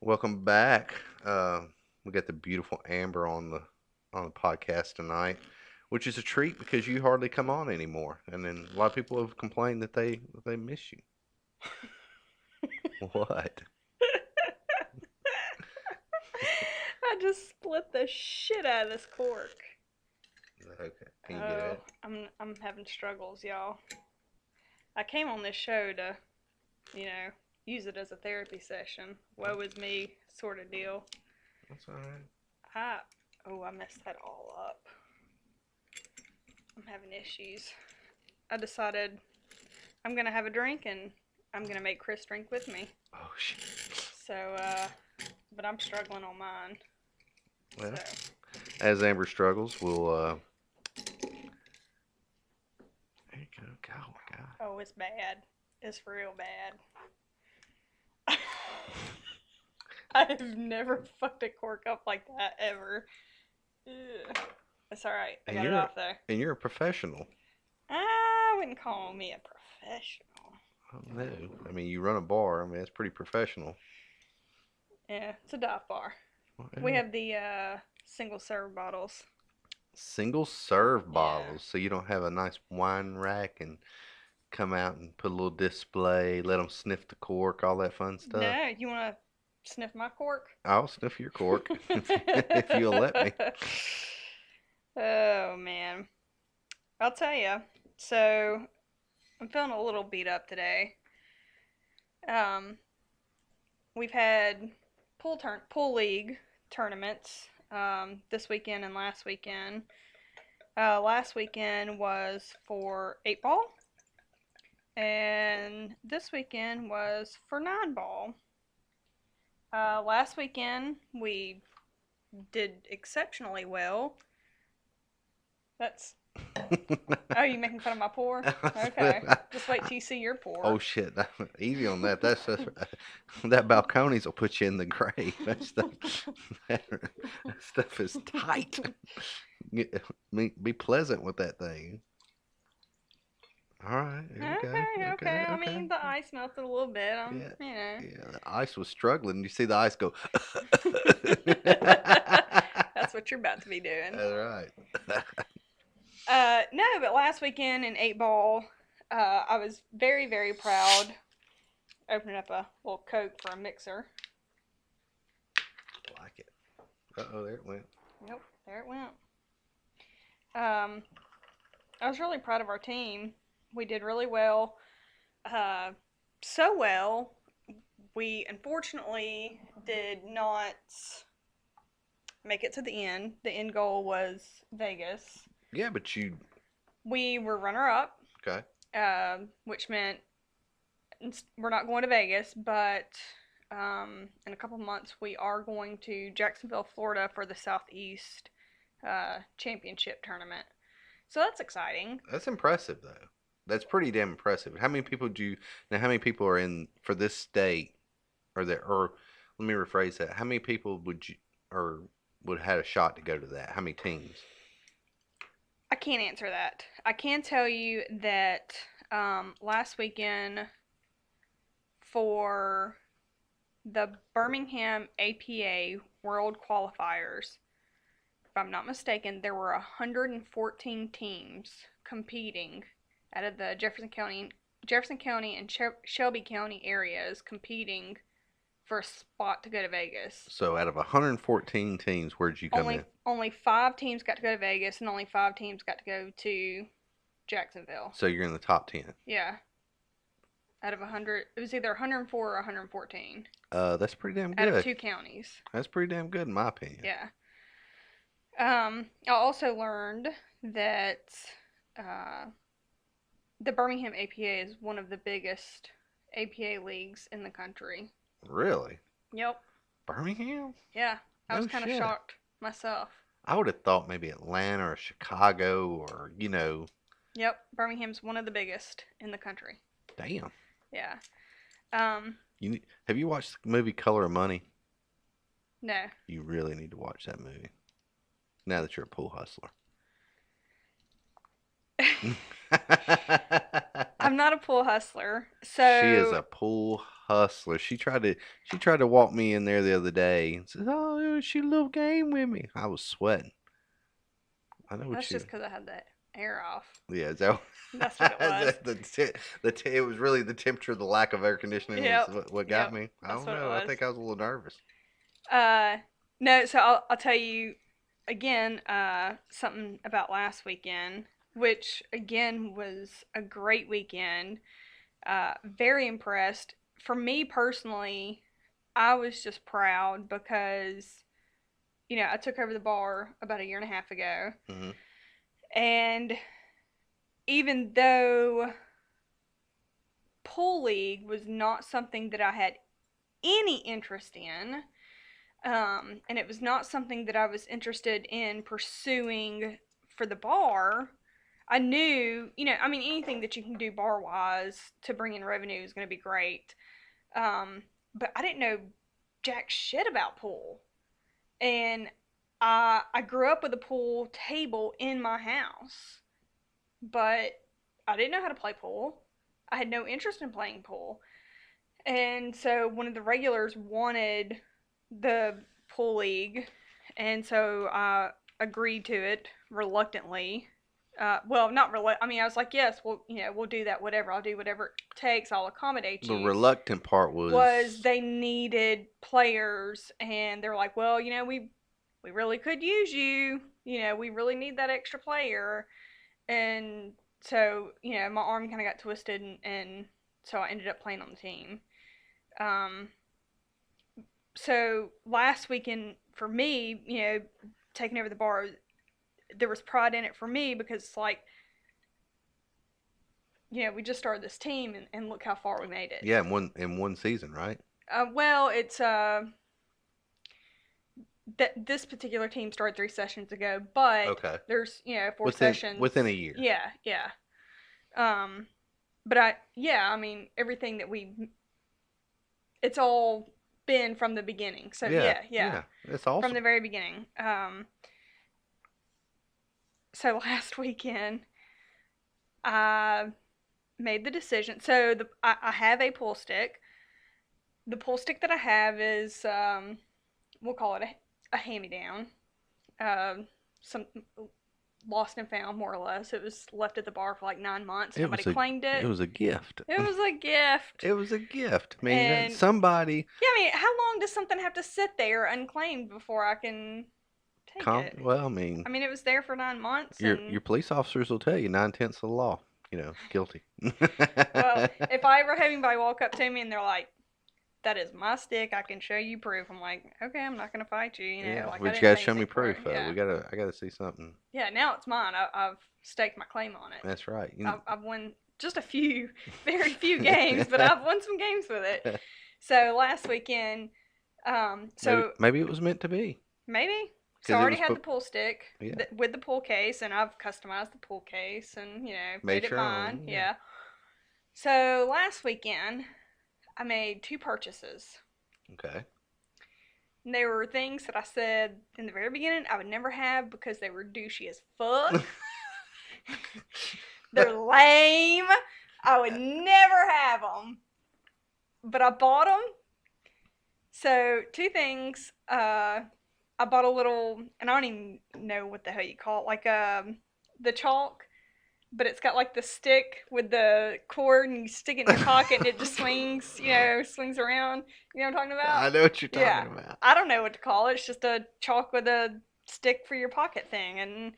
Welcome back. We got the beautiful Amber on the podcast tonight, which is a treat because you hardly come on anymore. And then a lot of people have complained that they miss you. What? I just split the shit out of this cork. Okay. Can you get Oh, it? I'm having struggles, y'all. I came on this show to, you know, use it as a therapy session. Woe is me, sort of deal. That's all right. I I messed that all up. I'm having issues. I decided I'm gonna have a drink and I'm gonna make Chris drink with me. Oh shit. So, but I'm struggling on mine. Well, So, as Amber struggles, we'll. There you go. Oh my God. oh, it's bad. It's real bad. I've never fucked a cork up like that ever. Ugh. It's alright. I And got it you're off there. and you're a professional. I wouldn't call me a professional. Oh, no, I mean you run a bar. I mean that's pretty professional. Yeah, it's a dive bar. We Well, have the single serve bottles. single serve Yeah. bottles, so you don't have a nice wine rack and come out and put a little display, let them sniff the cork, all that fun stuff. No, you want to sniff my cork? I'll sniff your cork if you'll let me. Oh, man. I'll tell you. So, I'm feeling a little beat up today. Um, we've had pool league tournaments this weekend and last weekend. Last weekend was for 8 ball, and this weekend was for 9 ball. Last weekend we did exceptionally well. That's Oh, you making fun of my pour? Okay, just wait till you see your pour. Oh shit! Easy on that. That's just, that balconies will put you in the grave. That stuff is tight. Be pleasant with that thing. All right, here we go. Okay, Okay, okay. I okay. mean, the ice melted a little bit. Yeah, You know. yeah. The ice was struggling. You see the ice go. That's what you're about to be doing. That's right. No, but last weekend in 8 ball, I was very, very proud. Opening up a little Coke for a mixer. I like it. Uh-oh, there it went. Nope, there it went. Um, I was really proud of our team. We did really well. Uh, so well, we unfortunately did not make it to the end. The end goal was Vegas. Yeah, but you. We were runner up, Okay. which meant we're not going to Vegas, but in a couple months we are going to Jacksonville, Florida for the Southeast Championship tournament. So that's exciting. That's impressive, though. That's pretty damn impressive. How many people how many people are in for this state, or let me rephrase that. How many people or would have had a shot to go to that? How many teams? I can't answer that. I can tell you that last weekend for the Birmingham APA World Qualifiers, if I'm not mistaken, there were 114 teams competing out of the Jefferson County and Shelby County areas competing for a spot to go to Vegas. So out of 114 teams, where'd you come in? Only 5 teams got to go to Vegas, and only 5 teams got to go to Jacksonville. So you're in the top 10. Yeah, out of 100, it was either 104 or 114 That's pretty damn out of good. 2 counties. That's pretty damn good in my opinion. Yeah. I also learned that uh, the Birmingham APA is one of the biggest APA leagues in the country. Really? Yep. Birmingham? Yeah. I No was kind of shit. shocked myself. I would have thought maybe Atlanta or Chicago or Yep. Birmingham's one of the biggest in the country. damn. Yeah. Um, Have you watched the movie Color of Money? no. You really need to watch that movie. Now that you're a pool hustler. I'm not a pool hustler, so She is a pool hustler. She tried to walk me in there the other day and said, "Oh, she a little game with me." I was sweating. I know That's what you. just because I had that air off. Yeah, is that, That's what it was. it was really the temperature, the lack of air conditioning was Yep. what got Yep. me. I That's don't what it know. I was. think I was a little nervous. No, so I'll tell you again, something about last weekend, which again was a great weekend. Very impressed. For me personally, I was just proud because, I took over the bar about a year and a half ago. Hmm. And even though pool league was not something that I had any interest in, and it was not something that I was interested in pursuing for the bar. I knew, I mean, anything that you can do bar wise to bring in revenue is going to be great. But I didn't know jack shit about pool. And I grew up with a pool table in my house, but I didn't know how to play pool. I had no interest in playing pool. And so one of the regulars wanted the pool league, and so I agreed to it reluctantly. Well, not reluctant. I mean, I was like, yes, we'll do that. Whatever, I'll do whatever it takes. I'll accommodate The you. reluctant part Was they needed players, and they're like, well, we really could use you. We really need that extra player, and so my arm kind of got twisted, and so I ended up playing on the team. Um, so last weekend for me, taking over the bar, there was pride in it for me because it's like, we just started this team and look how far we made it. Yeah, in one season, right? Well, it's this particular team started 3 sessions ago, but Okay. there's four Within sessions within a year. Yeah, yeah. But I mean everything that it's all been from the beginning. So yeah. That's awesome. From the very beginning. So last weekend, I made the decision. So I have a pool stick. The pool stick that I have is we'll call it a hand-me-down. Some lost and found, more or less. It was left at the bar for like 9 months. Somebody claimed it. It was a gift. It was a gift. It was a gift. I mean, And somebody. yeah, I mean, how long does something have to sit there unclaimed before I can take it? Well, I mean, it was there for 9 months. your police officers will tell you 9/10 of the law. Guilty. Well, if I ever have anybody walk up to me and they're like, "That is my stick. I can show you proof." I'm like, "Okay, I'm not gonna fight you." Yeah, like, but you gotta show me proof. Yeah. I gotta see something. Yeah, now it's mine. I've staked my claim on it. That's right. I've won just a few, very few games, but I've won some games with it. So last weekend, maybe it was meant to be. Maybe. So I already had the pool stick with the pool case, and I've customized the pool case and, made it mine. Yeah. So last weekend, I made 2 purchases. Okay. And they were things that I said in the very beginning I would never have because they were douchey as fuck. They're lame. I would never have them. But I bought them. So 2 things. I bought a little, and I don't even know what the hell you call it, like the chalk, but it's got like the stick with the cord, and you stick it in your pocket, and it just swings, swings around. You know what I'm talking about? I know what you're talking about. I don't know what to call it. It's just a chalk with a stick for your pocket thing, and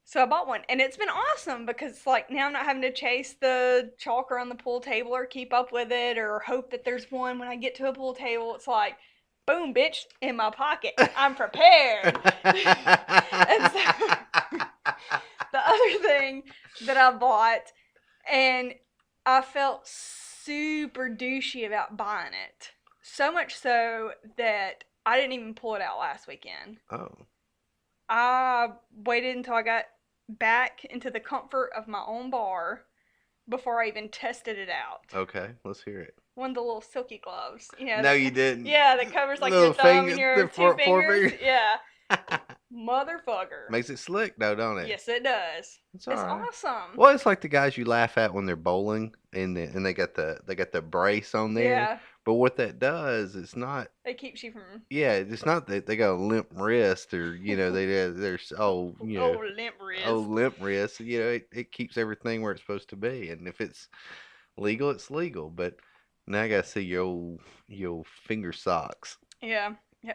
so I bought one, and it's been awesome because like now I'm not having to chase the chalk around the pool table or keep up with it or hope that there's one when I get to a pool table. It's like, boom, bitch, in my pocket. I'm prepared. And so, the other thing that I bought, and I felt super douchey about buying it. So much so that I didn't even pull it out last weekend. Oh. I waited until I got back into the comfort of my own bar before I even tested it out. Okay, let's hear it. One of the little silky gloves. No, you didn't. Yeah, that covers like your thumb and your 2 fingers. 4 fingers. Yeah. Motherfucker. Makes it slick though, don't it? Yes, it does. It's right. awesome. Well, it's like the guys you laugh at when they're bowling and they got the brace on there. Yeah. But what that does, it's not. It keeps you from Yeah, it's not that they got a limp wrist or there's limp limp wrist. It keeps everything where it's supposed to be, and if it's legal, it's legal. But now I gotta see your finger socks. Yeah. Yeah.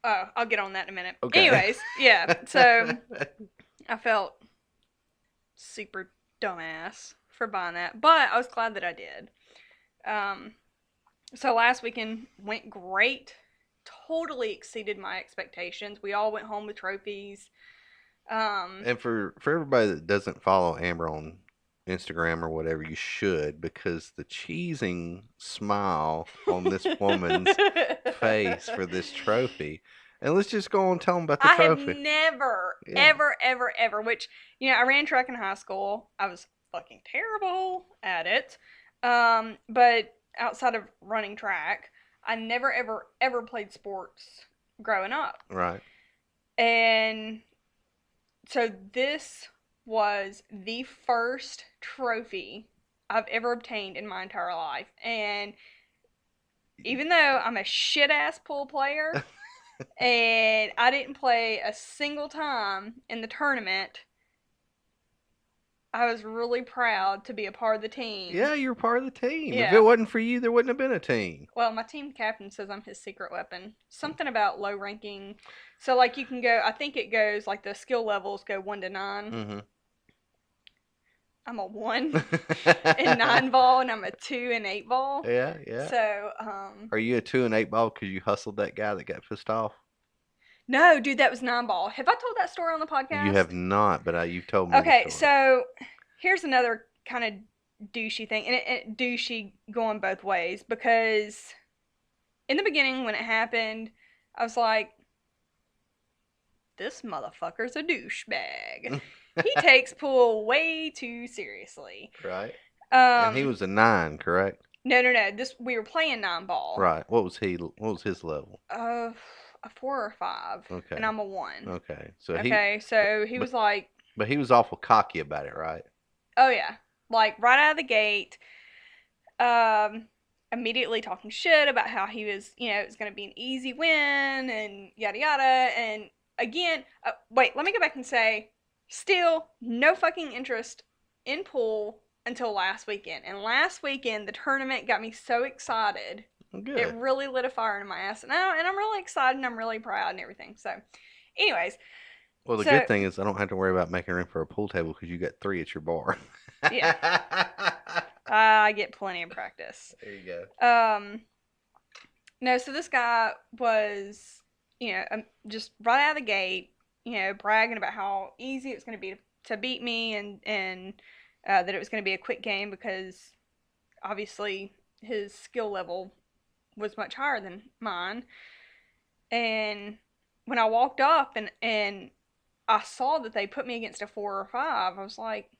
Oh, I'll get on that in a minute. Okay. Anyways, yeah. So I felt super dumbass for buying that, but I was glad that I did. So last weekend went great. Totally exceeded my expectations. We all went home with trophies. And for everybody that doesn't follow Amber on Instagram or whatever, you should, because the cheesing smile on this woman's face for this trophy. And let's just go on and tell them about the I trophy. have never, Yeah. ever, which, I ran track in high school. I was fucking terrible at it. But outside of running track, I never, ever played sports growing up. Right. And so this was the first trophy I've ever obtained in my entire life. And even though I'm a shit ass pool player and I didn't play a single time in the tournament, I was really proud to be a part of the team. Yeah, you're part of the team. Yeah. If it wasn't for you, there wouldn't have been a team. Well, my team captain says I'm his secret weapon. Something about low ranking. So, like, you can go, I think it goes, like, the skill levels go 1 to 9. Mm-hmm. I'm a 1 in 9 ball, and I'm a 2 in 8 ball. Yeah, yeah. So, Are you a 2 and 8 ball because you hustled that guy that got pissed off? No, dude, that was 9 ball. Have I told that story on the podcast? You have not, but you've told me. Okay, the story. so here's another kind of douchey thing, and it douchey going both ways, because in the beginning when it happened, I was like, this motherfucker's a douchebag. He takes pool way too seriously. Right. And he was a 9, correct? No. We were playing 9 ball. Right. What was his level? A 4 or 5. Okay. And I'm a 1. Okay. So he was like. But he was awful cocky about it, right? Oh yeah, like right out of the gate. Immediately talking shit about how he was, it was going to be an easy win and yada yada. And again, wait, let me go back and say, still no fucking interest in pool until last weekend. And last weekend, the tournament got me so excited. Good. It really lit a fire in my ass. And I'm really excited and I'm really proud and everything. So, anyways. Well, the good thing is I don't have to worry about making room for a pool table because you got 3 at your bar. Yeah. I get plenty of practice. There you go. No, so this guy was, just right out of the gate, bragging about how easy it's going to be to beat me and that it was going to be a quick game because obviously his skill level was much higher than mine. And when I walked up and I saw that they put me against a 4 or 5, I was like,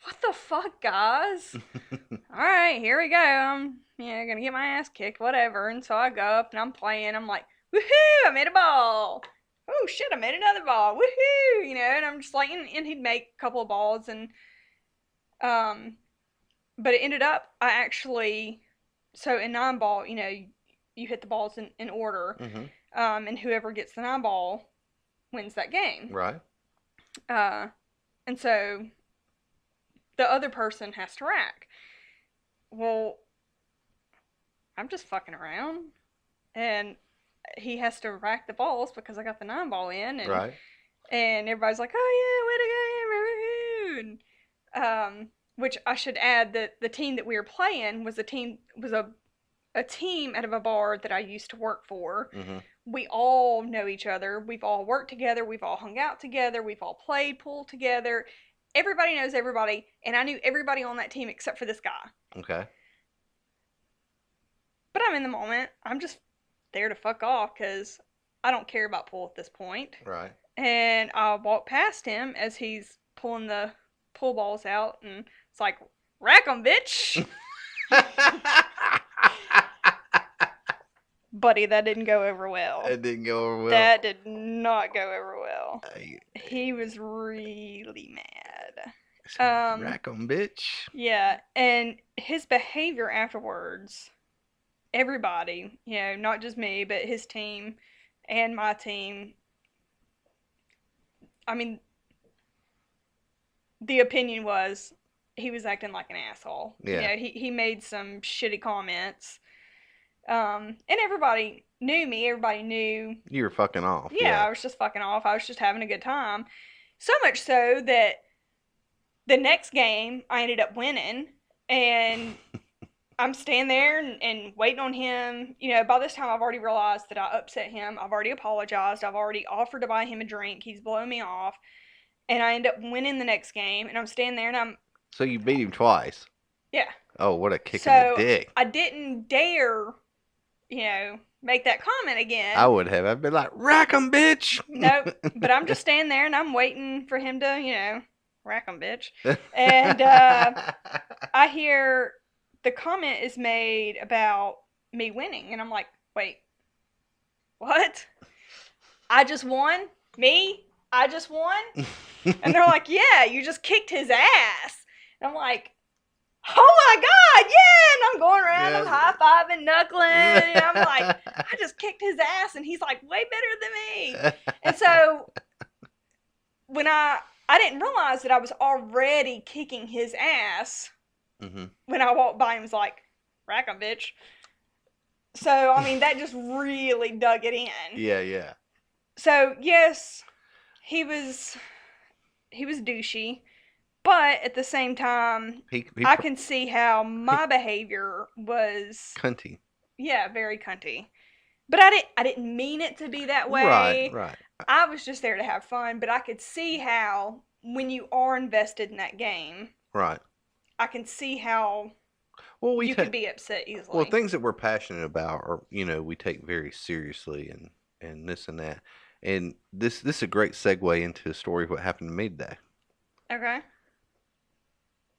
what the fuck, guys? Alright, here we go. I'm, gonna get my ass kicked, whatever. And so I go up and I'm playing. I'm like, woohoo, I made a ball. Oh shit, I made another ball. Woohoo, and I'm just like, and he'd make a couple of balls and, but it ended up, I actually, so in 9 ball, you hit the balls in order. Mm-hmm. And whoever gets the 9 ball wins that game. Right. And so the other person has to rack. Well, I'm just fucking around. And he has to rack the balls because I got the 9 ball in. And, right. And everybody's like, oh yeah, way to go, woohoo! Which I should add that the team that we were playing was a team out of a bar that I used to work for. Mm-hmm. We all know each other. We've all worked together. We've all hung out together. We've all played pool together. Everybody knows everybody, and I knew everybody on that team except for this guy. Okay. But I'm in the moment. I'm just there to fuck off because I don't care about pool at this point. Right. And I walk past him as he's pulling the pool balls out, and it's like, rack 'em, bitch! Buddy, that didn't go over well. It didn't go over well. That did not go over well. He was really mad. Rack 'em, bitch. Yeah, and his behavior afterwards, everybody, not just me, but his team and my team, I mean, the opinion was he was acting like an asshole. Yeah. He made some shitty comments. And everybody knew me. Everybody knew. You were fucking off. Yeah, I was just fucking off. I was just having a good time. So much so that the next game I ended up winning, and I'm standing there and waiting on him. By this time I've already realized that I upset him. I've already apologized. I've already offered to buy him a drink. He's blowing me off. And I end up winning the next game, and I'm standing there, and So you beat him twice. Yeah. Oh, what a kick in the dick. I didn't dare, make that comment again. I would have. I'd been like, rack 'em, bitch. Nope. But I'm just standing there, and I'm waiting for him to, rack 'em, bitch. And I hear the comment is made about me winning, and I'm like, wait, what? I just won? Me? I just won? And they're like, yeah, you just kicked his ass. And I'm like, oh my God, yeah. And I'm going around, I'm high-fiving, knuckling. And I'm like, I just kicked his ass, and he's like way better than me. And so when I didn't realize that I was already kicking his ass when I walked by him, was like, rack 'em, bitch. So, I mean, that just really dug it in. Yeah. So, yes, he was douchey, but at the same time, I can see how my behavior was cunty. Yeah, very cunty. But I didn't mean it to be that way. Right. I was just there to have fun, but I could see how when you are invested in that game, right, I can see how you could be upset easily. Well, things that we're passionate about are, we take very seriously and this and that. And this is a great segue into a story of what happened to me today. Okay.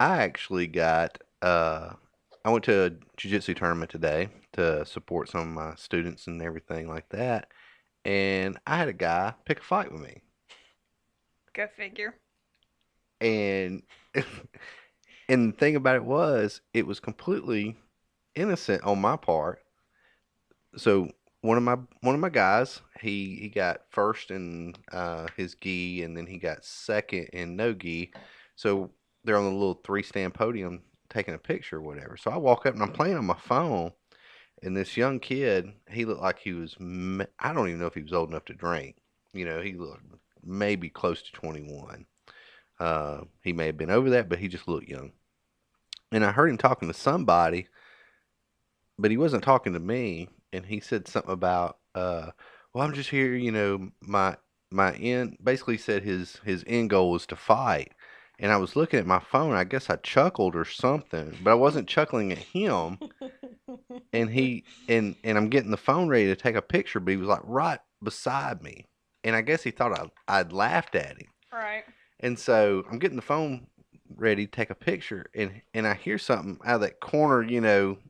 I actually I went to a jiu-jitsu tournament today to support some of my students and everything like that. And I had a guy pick a fight with me. Go figure. And and the thing about it was completely innocent on my part. So one of my guys, he got first in his gi, and then he got second in no gi. So they're on the little 3-stand podium taking a picture or whatever. So I walk up and I'm playing on my phone, and this young kid, he looked like he was, I don't even know if he was old enough to drink. He looked maybe close to 21. He may have been over that, but he just looked young. And I heard him talking to somebody, but he wasn't talking to me. And he said something about, well, I'm just here, my end, basically said his end goal was to fight. And I was looking at my phone. I guess I chuckled or something, but I wasn't chuckling at him. And I'm getting the phone ready to take a picture, but he was like right beside me. And I guess he thought I'd laughed at him. Right. And so I'm getting the phone ready to take a picture, and I hear something out of that corner,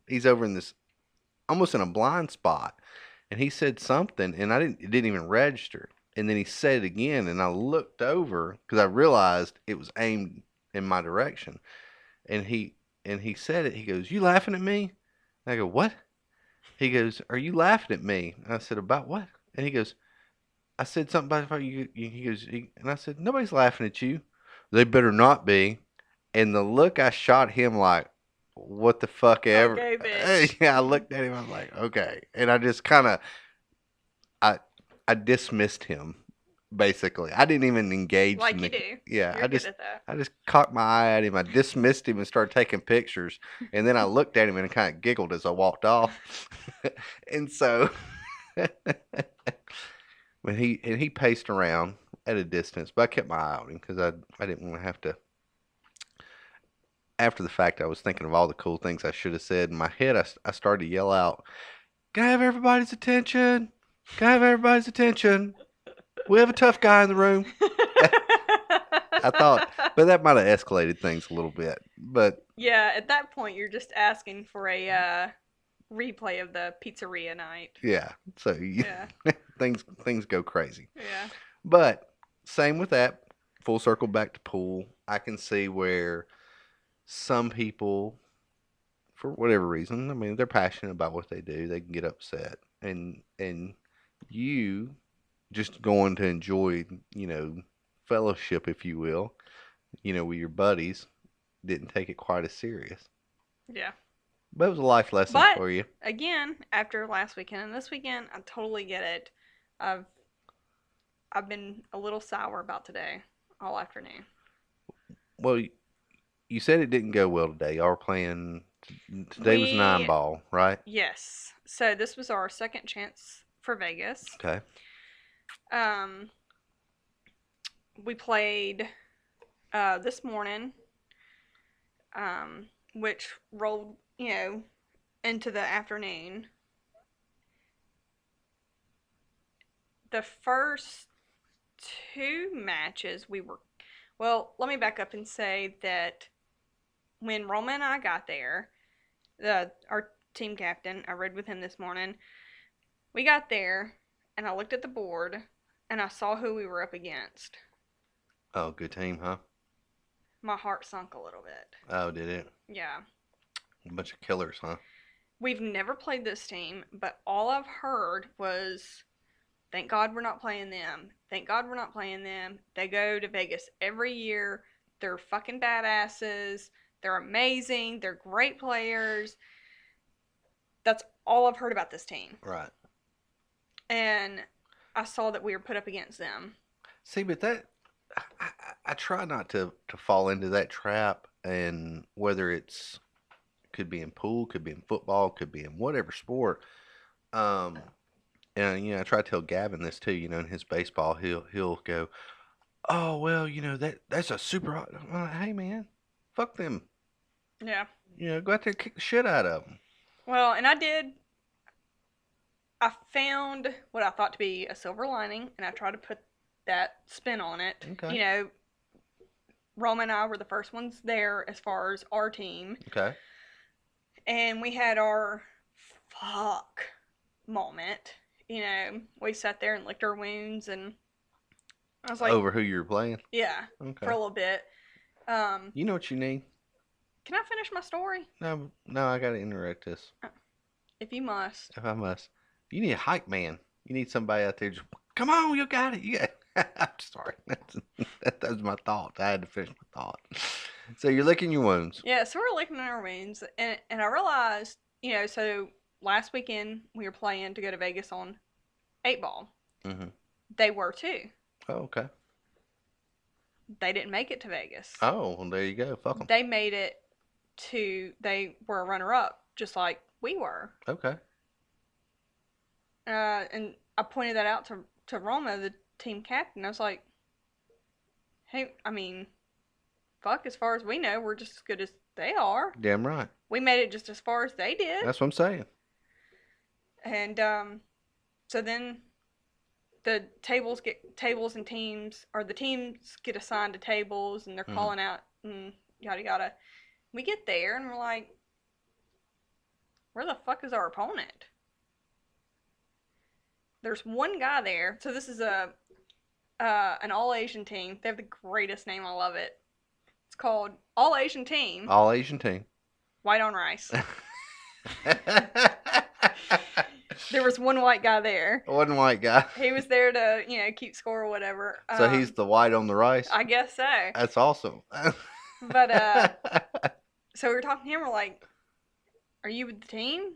he's over in this, almost in a blind spot. And he said something, and it didn't even register. And then he said it again, and I looked over because I realized it was aimed in my direction. And he said it. He goes, "You laughing at me?" And I go, "What?" He goes, "Are you laughing at me?" And I said, "About what?" And he goes, "I said something about you." He goes, and I said, "Nobody's laughing at you." "They better not be." And the look I shot him, like, what the fuck ever. Okay, bitch. Yeah, I looked at him. I was like, okay. And I just kind of, I dismissed him, basically. I didn't even engage. Like you do. Yeah, You're good at that. I just cocked my eye at him. I dismissed him and started taking pictures. And then I looked at him and kind of giggled as I walked off. And so, when he paced around at a distance, but I kept my eye on him because I didn't want to have to. After the fact, I was thinking of all the cool things I should have said. In my head, I started to yell out, "Can I have everybody's attention? Can I have everybody's attention? We have a tough guy in the room." I thought, but that might have escalated things a little bit. But yeah, at that point, you're just asking for a replay of the pizzeria night. Yeah, so yeah, things go crazy. Yeah. But same with that. Full circle back to pool. I can see where some people, for whatever reason, I mean, they're passionate about what they do. They can get upset, and you just going to enjoy, you know, fellowship, if you will, with your buddies, didn't take it quite as serious. Yeah. But it was a life lesson But for you. again, after last weekend and this weekend, I totally get it. I've I've been a little sour about today all afternoon. Well, you said it didn't go well today. Y'all were playing. Today was nine We ball, right? Yes. So this was our second chance for Vegas. Okay. Um, we played this morning, which rolled, into the afternoon. The first two matches well, let me back up and say that when Roma and I got there, our team captain, I read with him this morning, we got there and I looked at the board and I saw who we were up against. Oh, good team, huh? My heart sunk a little bit. Oh, did it? Yeah. A bunch of killers, huh? We've never played this team, but all I've heard was, thank God we're not playing them. Thank God we're not playing them. They go to Vegas every year. They're fucking badasses. They're amazing. They're great players. That's all I've heard about this team. Right. And I saw that we were put up against them. See, but I try not to fall into that trap, and whether it's could be in pool, could be in football, could be in whatever sport. And I try to tell Gavin this too. In his baseball, he'll go, "Oh well, that's a super." I'm like, "Hey man, fuck them. Yeah. Go out there and kick the shit out of them." Well, and I found what I thought to be a silver lining, and I tried to put that spin on it. Okay. Roma and I were the first ones there as far as our team. Okay. And we had our fuck moment. We sat there and licked our wounds, and I was like, Over who you were playing? Yeah, Okay. for a little bit. You know what you need? Can I finish my story? No, I gotta interrupt this. If you must. If I must. You need a hype man. You need somebody out there just, come on, you got it. I'm sorry. That was my thought. I had to finish my thought. So you're licking your wounds. Yeah, so we're licking our wounds, and I realized, so last weekend we were playing to go to Vegas on 8-ball. Mm-hmm. They were too. Oh, okay. They didn't make it to Vegas. Oh, well, there you go. Fuck them. They made it they were a runner-up, just like we were. Okay. And I pointed that out to Roma, the team captain. I was like, hey, I mean, fuck, as far as we know, we're just as good as they are. Damn right. We made it just as far as they did. That's what I'm saying. And so then the tables and teams, or the teams get assigned to tables, and they're calling out and yada yada. We get there and we're like, where the fuck is our opponent? There's one guy there. So this is an all Asian team. They have the greatest name. I love it. It's called All Asian Team. All Asian team. White on rice. There was one white guy there. One white guy. He was there to, keep score or whatever. So he's the white on the rice? I guess so. That's awesome. But, so we were talking to him. We're like, are you with the team?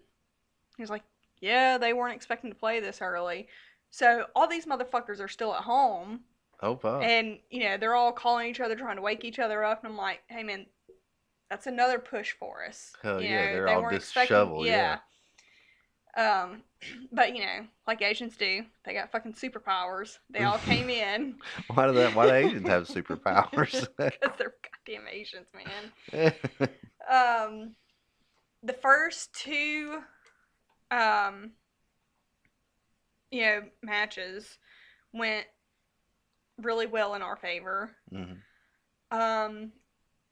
He was like, yeah, they weren't expecting to play this early. So all these motherfuckers are still at home. Oh, fuck. And, they're all calling each other, trying to wake each other up. And I'm like, hey, man, that's another push for us. Hell yeah, they're all disheveled, yeah. But, like Asians do, they got fucking superpowers. They all came in. Why do Asians have superpowers? Because they're goddamn Asians, man. The first two, matches went really well in our favor. Mm-hmm.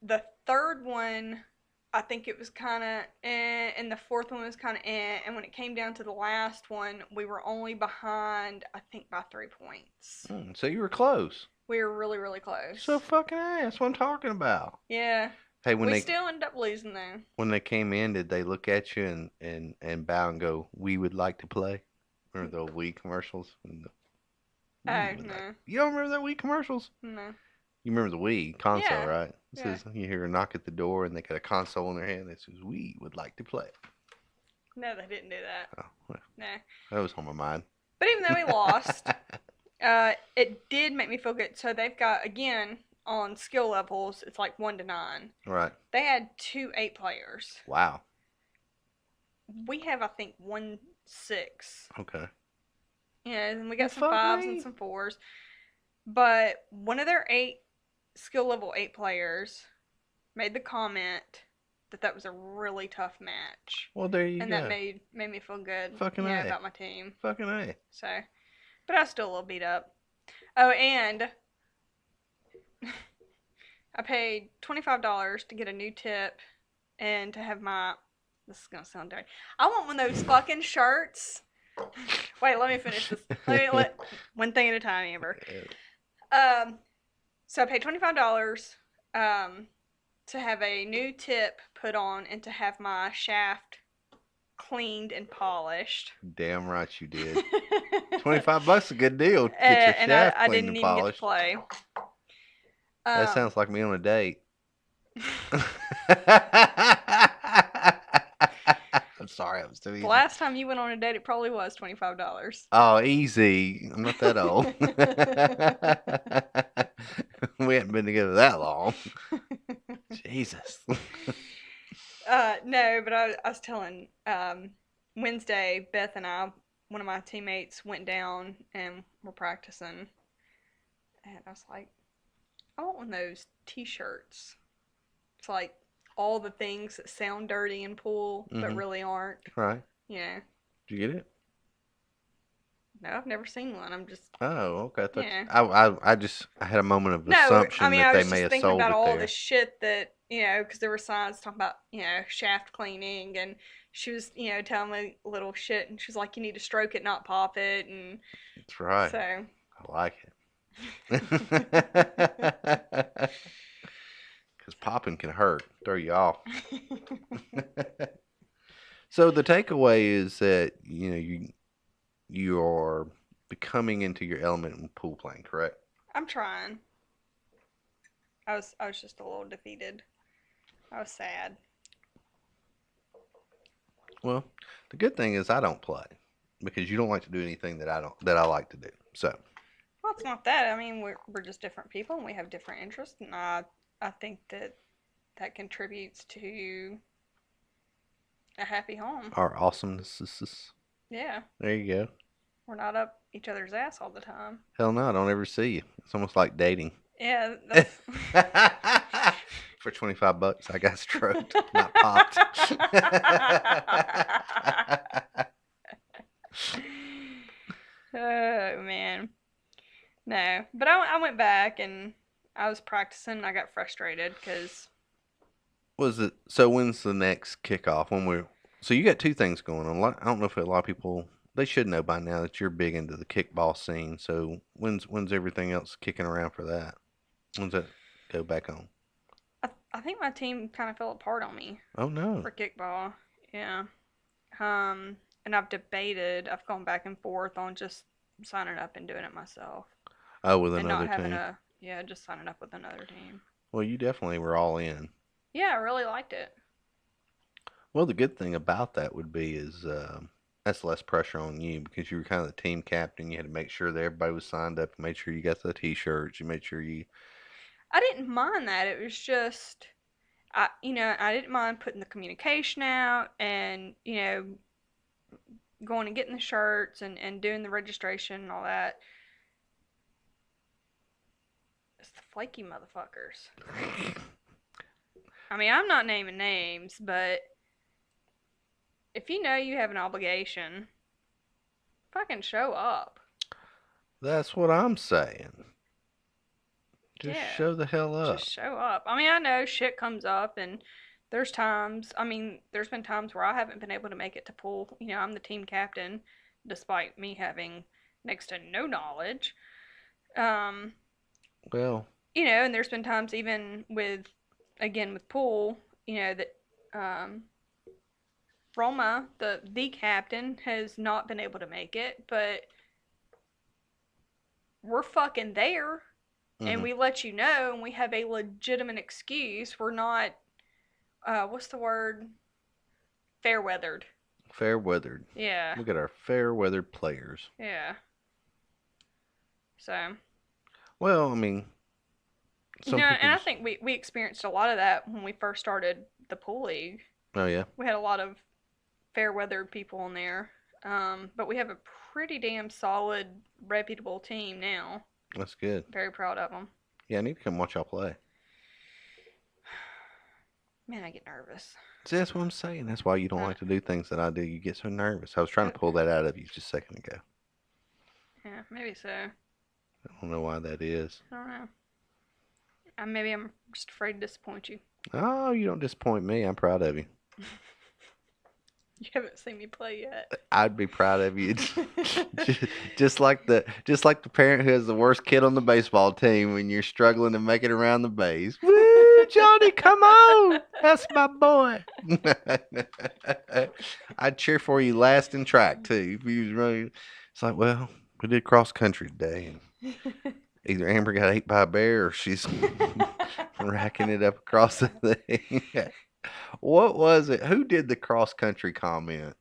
The third one, I think it was kind of and the fourth one was kind of and when it came down to the last one, we were only behind, I think, by 3 points. So you were close. We were really, really close. So fucking ass. That's what I'm talking about. Yeah. Hey, when We they still ended up losing though. when they came in, did they look at you and bow and go, "We would like to play"? Remember the Wii commercials? Oh no, You don't remember that Wii commercials? no. You remember the Wii console, Yeah. right? It Yeah. says you hear a knock at the door and they got a console in their hand that says, "We would like to play." No, they didn't do that. Oh, well, No. that was on my mind. But even though we lost, it did make me feel good. So they've got, again, on skill levels, it's like 1 to 9. Right. They had 2 8 players. Wow. We have, I think, 1 6. Okay. Yeah, and we got That's some 5s fucking and some 4s. But one of their 8 skill level 8 players made the comment that was a really tough match. Well, there you And go. that made me feel good, Fucking A. about my team. Fucking A. So, but I was still a little beat up. Oh, and I paid $25 to get a new tip and to have my. This is gonna sound dirty. I want one of those fucking shirts. Wait, let me finish this. Let one thing at a time, Amber. So I paid $25 to have a new tip put on and to have my shaft cleaned and polished. Damn right you did. $25 a good deal. Get your And shaft I cleaned didn't and even get to polished. play. That sounds like me on a date. I'm sorry, I was too easy. The last time you went on a date, it probably was $25. Oh, easy. I'm not that old. We hadn't been together that long. Jesus. No, but I was telling Wednesday, Beth and I, one of my teammates, went down and were practicing, and I was like, I want one of those T-shirts. It's like all the things that sound dirty in pool but really aren't. Right. Yeah. Did you get it? No, I've never seen one. I'm just. Oh, okay. Yeah. I had a moment of assumption that they may have sold it there. I was just thinking about all this shit that, because there were signs talking about, shaft cleaning, and she was, telling me little shit, and she was like, you need to stroke it, not pop it, and. That's right. So. I like it. Because popping can hurt, throw you off. So the takeaway is that you are becoming into your element in pool playing, correct? I'm trying. I was just a little defeated. I was sad. Well, the good thing is I don't play because you don't like to do anything that I like to do. So. Well, it's not that. I mean, we're just different people and we have different interests, and I think that contributes to a happy home. Our awesomeness. Yeah. There you go. We're not up each other's ass all the time. Hell no, I don't ever see you. It's almost like dating. Yeah. That's... For $25, I got stroked, not popped. Oh man. No, but I went back and I was practicing and I got frustrated because. So when's the next kickoff? So you got two things going on. I don't know if a lot of people, they should know by now that you're big into the kickball scene. So when's everything else kicking around for that? When's that go back on? I think my team kind of fell apart on me. Oh no. For kickball, yeah. And I've gone back and forth on just signing up and doing it myself. Oh, with another team. And not having just signing up with another team. Well, you definitely were all in. Yeah, I really liked it. Well, the good thing about that would be is that's less pressure on you because you were kind of the team captain. You had to make sure that everybody was signed up. You made sure you got the T-shirts. You made sure you. I didn't mind that. It was just, I didn't mind putting the communication out and going and getting the shirts and doing the registration and all that. It's the flaky motherfuckers. I mean, I'm not naming names, but if you know you have an obligation, fucking show up. That's what I'm saying. Just show the hell up. Just show up. I mean, I know shit comes up, and there's been times where I haven't been able to make it to pool. I'm the team captain, despite me having next to no knowledge. Well, And there's been times even with pool, that um, Roma, the captain, has not been able to make it, but we're fucking there, and hmm we let you know, and we have a legitimate excuse. We're not, what's the word? Fair weathered. fair weathered. Yeah, Look at our fair weathered players. yeah. So, Well, I mean, some people and I just. think we experienced a lot of that when we first started the pool league. Oh yeah, We had a lot of fair weathered people in there. But we have a pretty damn solid, reputable team now. that's good. Very proud of them. Yeah, I need to come watch y'all play. Man, I get nervous. See, that's what I'm saying. That's why you don't Uh, like to do things that I do. You get so nervous. I was trying uh, to pull that out of you just a second ago. yeah, maybe so. I don't know why that is. I don't know. Maybe I'm just afraid to disappoint you. Oh, you don't disappoint me. I'm proud of you. You haven't seen me play yet. I'd be proud of you. Just like the parent who has the worst kid on the baseball team when you're struggling to make it around the base. Woo, Johnny, come on. That's my boy. I'd cheer for you last in track too. If you was running, it's like, well, we did cross country today, and either Amber got ate by a bear or she's racking it up across the thing. What was it? Who did the cross country comment?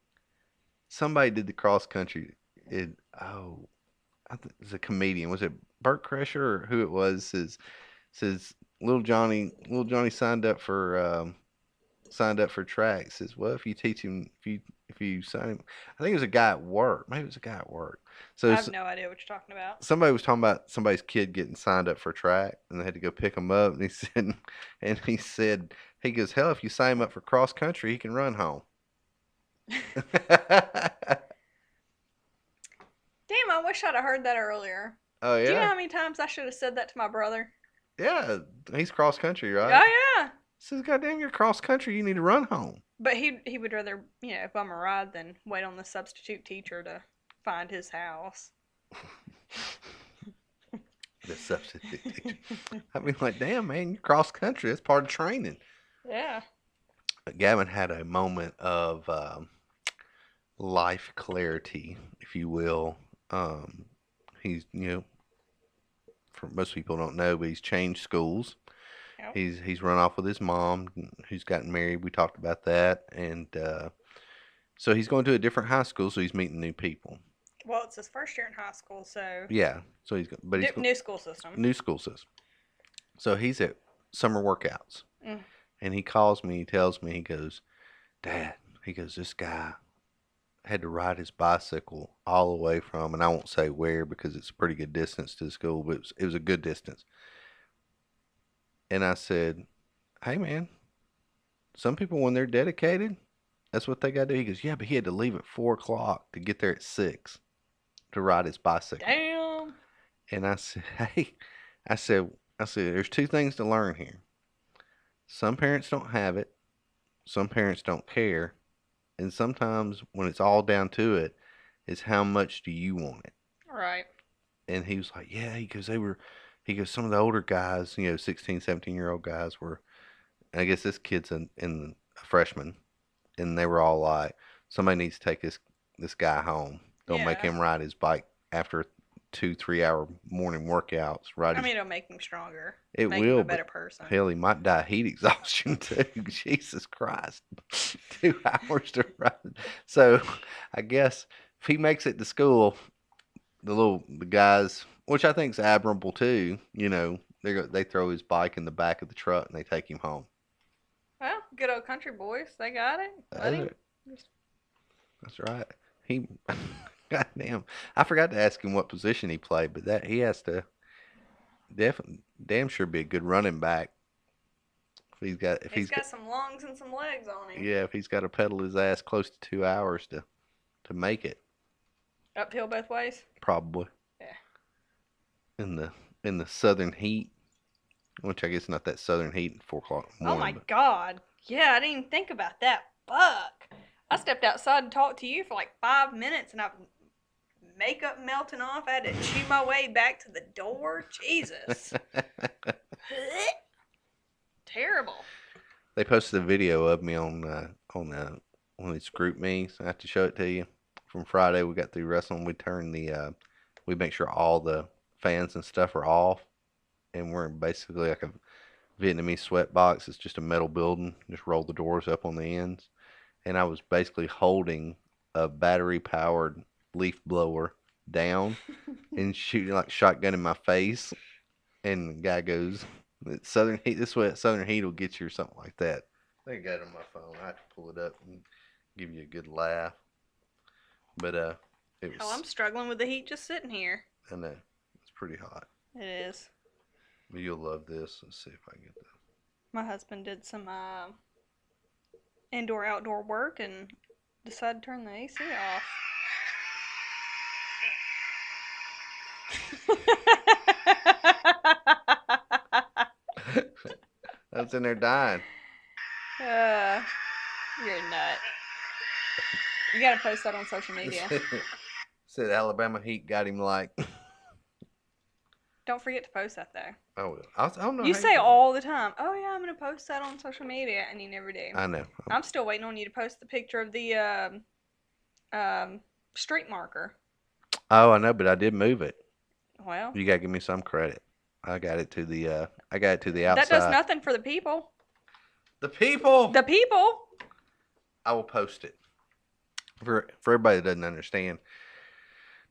Somebody did the cross country. Oh, I think it was a comedian. Was it Burt Kreischer or who it was? Says little Johnny signed up for track. Says, well, if you teach him, if you sign him, I think it was a guy at work. Maybe it was a guy at work. I So have no idea what you're talking about. somebody was talking about somebody's kid getting signed up for track, and they had to go pick him up. And he said, he goes, hell, if you sign him up for cross country, he can run home. Damn, I wish I'd have heard that earlier. Oh Do you know yeah, how many times I should have said that to my brother? yeah. He's cross country, right? Oh yeah. Says, goddamn, you're cross country. You need to run home. But he would rather, bum a ride than wait on the substitute teacher to find his house. The substitute teacher. I mean, like, damn, man, you're cross country. That's part of training. Yeah. Gavin had a moment of life clarity, if you will. He's, for most people don't know, but he's changed schools. Yep. He's run off with his mom, who's gotten married. We talked about that, and so he's going to a different high school, so he's meeting new people. Well, it's his first year in high school, so Yeah, so he's new school system. new school system. So he's at summer workouts, Mm. and he calls me. He tells me, he goes, Dad, he goes, this guy had to ride his bicycle all the way from, and I won't say where because it's a pretty good distance to the school, but it was a good distance. And I said, hey man, some people when they're dedicated, that's what they got to do. He goes, yeah, but he had to leave at 4 o'clock to get there at 6 to ride his bicycle. Damn. And I said, hey, I said, there's two things to learn here. Some parents don't have it. Some parents don't care. And sometimes when it's all down to it, is how much do you want it? Right. And he was like, yeah, he goes, some of the older guys, 16, 17-year-old guys were, I guess this kid's in a freshman, and they were all like, somebody needs to take this guy home. Don't make Yeah. him ride his bike after 2-3 hour morning workouts. I mean, it'll make him stronger. It Make him will, a but better person. hell, he might die of heat exhaustion too. Jesus Christ. 2 hours to ride. So I guess if he makes it to school, the guys, which I think is admirable too, they throw his bike in the back of the truck and they take him home. Well, good old country boys. They got it. Let him. That's right. He, goddamn, I forgot to ask him what position he played, but that he has to definitely, damn sure be a good running back. If He's got some lungs and some legs on him. yeah, if he's got to pedal his ass close to 2 hours to make it, Uphill both ways. probably. Yeah. In the southern heat, which I guess not that southern heat at 4 o'clock in the Oh morning. my God. Yeah, I didn't even think about that. Fuck. I stepped outside and talked to you for like 5 minutes, and I've makeup melting off. I had to chew my way back to the door. Jesus. Terrible. They posted a video of me on one of these group meetings. I have to show it to you. From Friday, we got through wrestling. We turned we make sure all the fans and stuff are off, and we're in basically like a Vietnamese sweat box. It's just a metal building. Just roll the doors up on the ends, and I was basically holding a battery powered leaf blower down and shooting like shotgun in my face. And the guy goes, Southern Heat, this way Southern Heat will get you or something like that. I think I got it on my phone. I have to pull it up and give you a good laugh. But it was. Oh, I'm struggling with the heat just sitting here. I know it's pretty hot. It is. But you'll love this. Let's see if I can get that. My husband did some indoor outdoor work and decided to turn the AC off. I was in there dying. You're a nut. You gotta post that on social media. Said Alabama Heat got him like. Don't forget to post that though. I will. I don't know. You say all the time, "Oh yeah, I'm gonna post that on social media," and you never do. I know. I'm still waiting on you to post the picture of the street marker. Oh, I know, but I did move it. Well, You gotta give me some credit. I got it to the outside. that does nothing for the people. The people. The people. I will post it. For everybody that doesn't understand,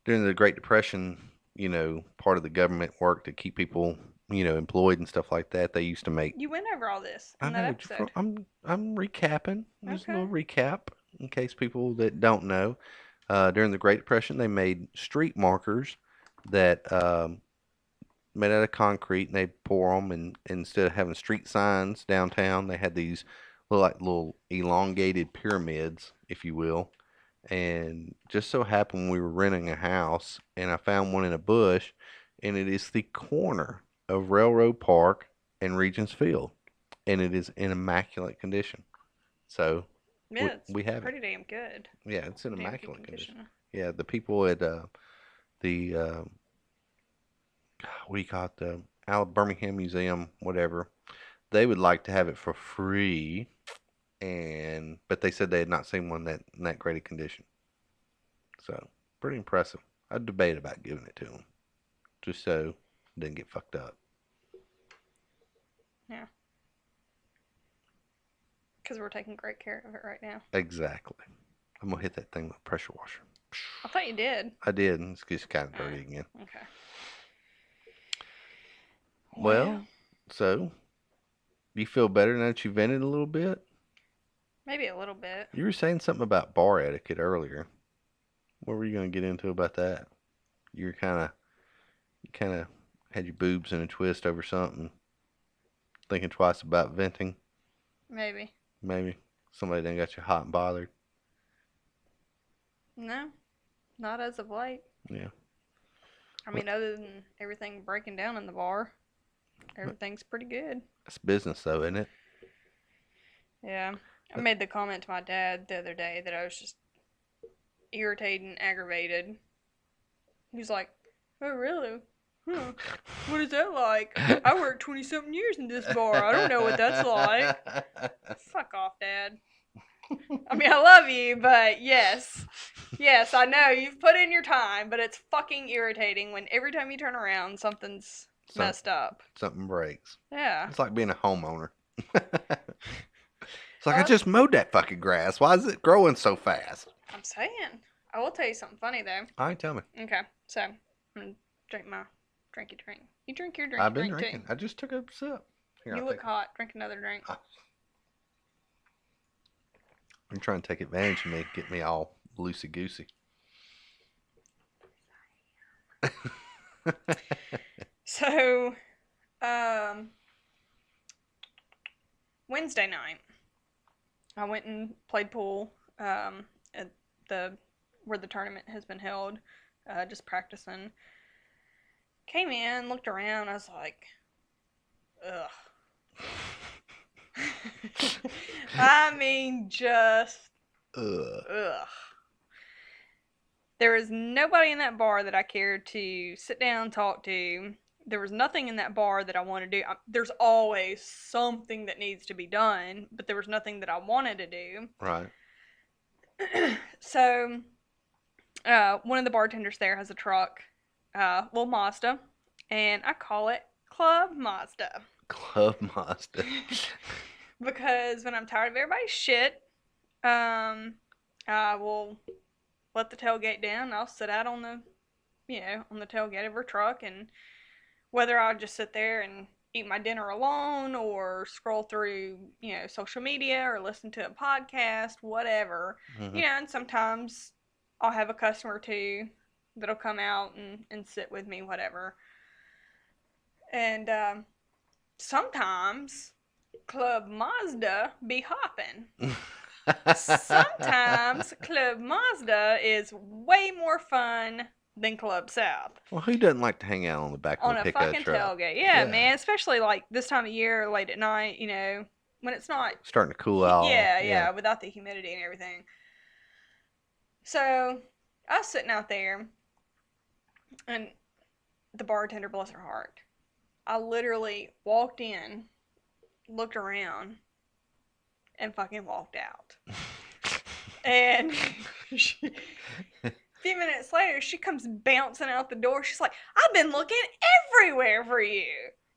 during the Great Depression, part of the government work to keep people, employed and stuff like that. They used to make. You went over all this I in that know. episode. I'm recapping. Just a Okay. little recap in case people that don't know. During the Great Depression, they made street markers that made out of concrete, and they'd pour them. And instead of having street signs downtown, they had these little elongated pyramids, if you will. And just so happened we were renting a house, and I found one in a bush, and it is the corner of Railroad Park and Regents Field, and it is in immaculate condition. So Yeah, it's we have it. pretty damn good. Yeah, it's in Damn good immaculate condition. condition. Yeah, the people at the what do you call it, the Birmingham Museum, whatever, they would like to have it for free, but they said they had not seen one in that great a condition. So pretty impressive. I'd debate about giving it to them, just so it didn't get fucked up. Yeah. Because we're taking great care of it right now. Exactly. I'm gonna hit that thing with a pressure washer. I thought you did. I did, and it's just kind of dirty again. Okay. Well, so you feel better now that you vented a little bit? Maybe a little bit. You were saying something about bar etiquette earlier. What were you going to get into about that? You kind of had your boobs in a twist over something, thinking twice about venting. Maybe. Maybe somebody done got you hot and bothered. No, not as of late. Yeah. I mean, other than everything breaking down in the bar, everything's pretty good. It's business though, isn't it? Yeah. I made the comment to my dad the other day that I was just irritated and aggravated. He was like, "Oh, really? Huh. What is that like? I worked 20-something years in this bar. I don't know what that's like." Fuck off, Dad. I mean, I love you, but yes. Yes, I know you've put in your time, but it's fucking irritating when every time you turn around, something's messed up. Something breaks. Yeah. It's like being a homeowner. It's like, I just mowed that fucking grass. Why is it growing so fast? I'm saying. I will tell you something funny, though. All right, tell me. Okay, so I'm going to drink my drinky drink. You drink your I've been drink drinking. too. I just took a sip. Here, You I'll look take- hot. Drink another drink. You're trying to take advantage of me, get me all loosey-goosey. So, Wednesday night, I went and played pool at where the tournament has been held, just practicing. Came in, looked around, I was like, ugh. I mean, just Ugh. ugh. There was nobody in that bar that I cared to sit down and talk to. There was nothing in that bar that I wanted to do. There's always something that needs to be done, but there was nothing that I wanted to do. Right. So, one of the bartenders there has a truck, little Mazda, and I call it Club Mazda. Club Mazda. Because when I'm tired of everybody's shit, I will let the tailgate down. And I'll sit out on the, on the tailgate of her truck, and whether I'll just sit there and eat my dinner alone or scroll through, social media or listen to a podcast, whatever, Mhm. and sometimes I'll have a customer or two that'll come out and sit with me, whatever. And sometimes Club Mazda be hopping. Sometimes Club Mazda is way more fun than Club South. Well, who doesn't like to hang out on the back of On a a pickup fucking truck? tailgate. Yeah, Yeah. man. Especially like this time of year, late at night, when it's not. Starting to cool out. Yeah, without the humidity and everything. So I was sitting out there, and the bartender, bless her heart, I literally walked in, looked around, and fucking walked out. And a few minutes later, she comes bouncing out the door. She's like, I've been looking everywhere for you.